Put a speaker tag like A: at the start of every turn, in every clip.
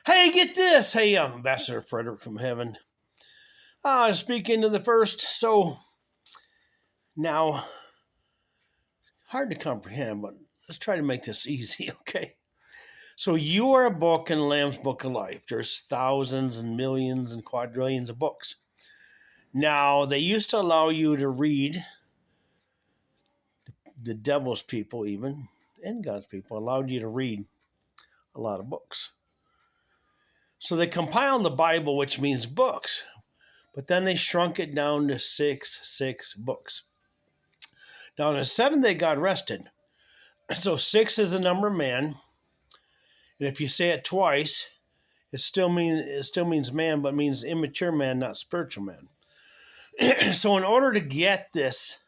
A: Hey, get this. Hey, Ambassador Frederick from heaven. Speaking to the first. So now, hard to comprehend, but let's try to make this easy, okay? So you are a book in Lamb's Book of Life. There's thousands and millions and quadrillions of books. Now, they used to allow you to read, the devil's people even, and God's people, allowed you to read a lot of books. So they compiled the Bible, which means books, but then they shrunk it down to six books. Now, on the seventh day, God rested. So six is the number of man, and if you say it twice, it still means man, but means immature man, not spiritual man. So, in order to get this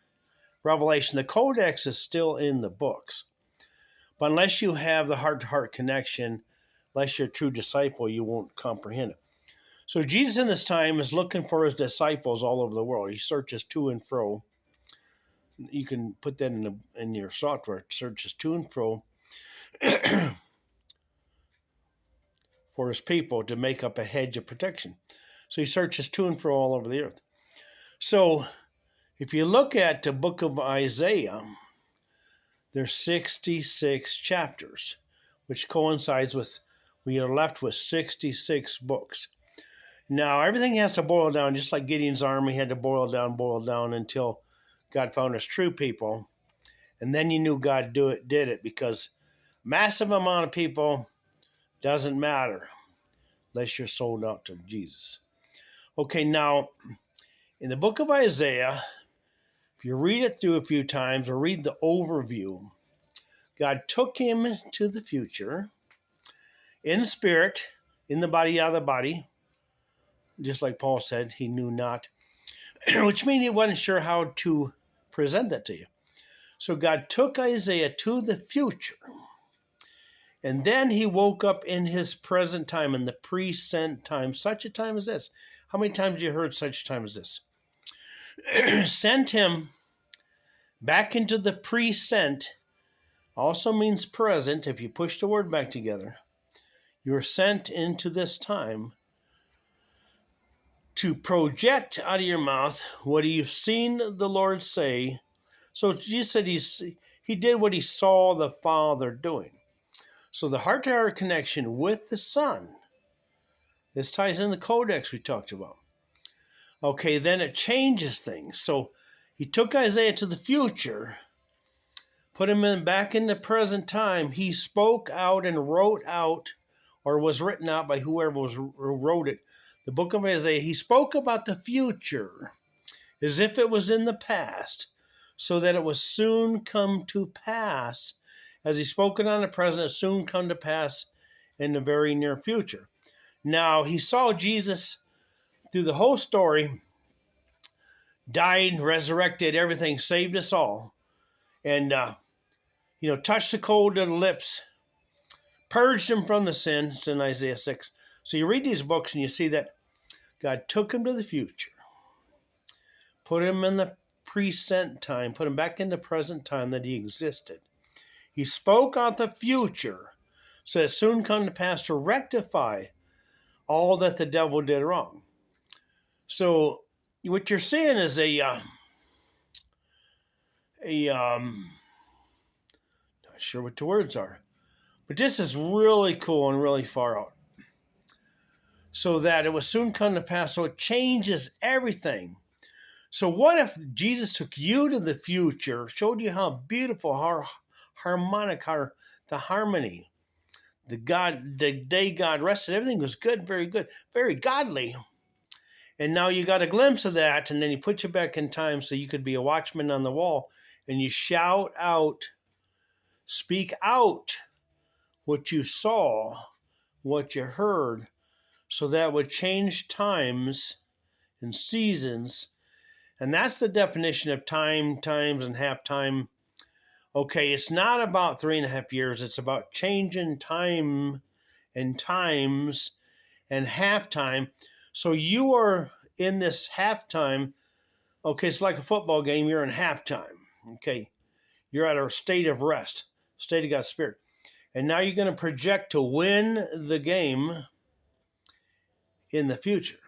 A: revelation, the codex is still in the books, but unless you have the heart-to-heart connection, unless you're a true disciple, you won't comprehend it. So, Jesus in this time is looking for his disciples all over the world. He searches to and fro. You can put that in your software. It searches to and fro for his people to make up a hedge of protection. So he searches to and fro all over the earth. So if you look at the book of Isaiah, there's 66 chapters, which coincides with, we are left with 66 books. Now, everything has to boil down, just like Gideon's army had to boil down until God found his true people. And then you knew God did it, because massive amount of people doesn't matter unless you're sold out to Jesus. Okay, now, in the book of Isaiah, if you read it through a few times or read the overview, God took him to the future in spirit, in the body, out of the body, just like Paul said, he knew not, which means he wasn't sure how to present that to you. So God took Isaiah to the future, and then he woke up in his present time, in the present time, such a time as this. How many times have you heard such a time as this? Sent him back into the present, also means present. If you push the word back together, you're sent into this time to project out of your mouth what you've seen the Lord say. So Jesus said he did what he saw the Father doing. So the heart-to-heart connection with the Son, this ties in the codex we talked about. Okay, then it changes things. So he took Isaiah to the future, put him back in the present time. He spoke out and wrote out, or was written out by whoever wrote it, the book of Isaiah. He spoke about the future as if it was in the past, so that it would soon come to pass. As he spoke it on the present, it soon come to pass in the very near future. Now, he saw Jesus through the whole story, died, resurrected, everything, saved us all. And, touched the cold of the lips, purged him from the sin. It's in Isaiah 6. So you read these books and you see that God took him to the future, put him in the present time, put him back in the present time that he existed. He spoke out the future, so it soon come to pass to rectify all that the devil did wrong. So what you're seeing is not sure what the words are, but this is really cool and really far out. So that it will soon come to pass, so it changes everything. So what if Jesus took you to the future, showed you how beautiful, how harmonic, the harmony, the day God rested, everything was good, very godly. And now you got a glimpse of that, and then he put you back in time so you could be a watchman on the wall, and you shout out, speak out what you saw, what you heard, so that would change times and seasons. And that's the definition of time, times, and half time. Okay, it's not about 3.5 years. It's about changing time and times and halftime. So you are in this halftime. Okay, it's like a football game. You're in halftime. Okay, you're at a state of rest, state of God's Spirit. And now you're going to project to win the game. in the future.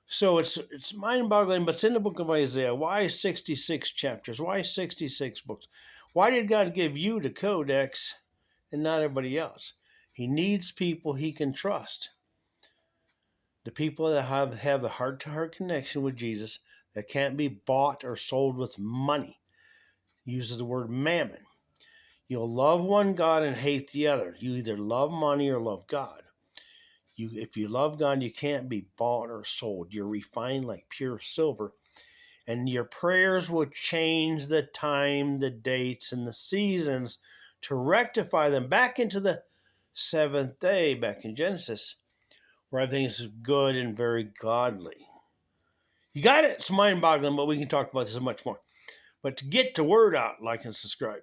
A: So it's mind-boggling, but it's in the book of Isaiah. Why 66 chapters? Why 66 books? Why did God give you the codex and not everybody else? He needs people he can trust. The people that have the heart-to-heart connection with Jesus that can't be bought or sold with money. He uses the word mammon. You'll love one God and hate the other. You either love money or love God. If you love God, you can't be bought or sold. You're refined like pure silver. And your prayers will change the time, the dates, and the seasons to rectify them back into the seventh day, back in Genesis, where everything is good and very godly. You got it. It's mind-boggling, but we can talk about this much more. But to get the word out, like and subscribe.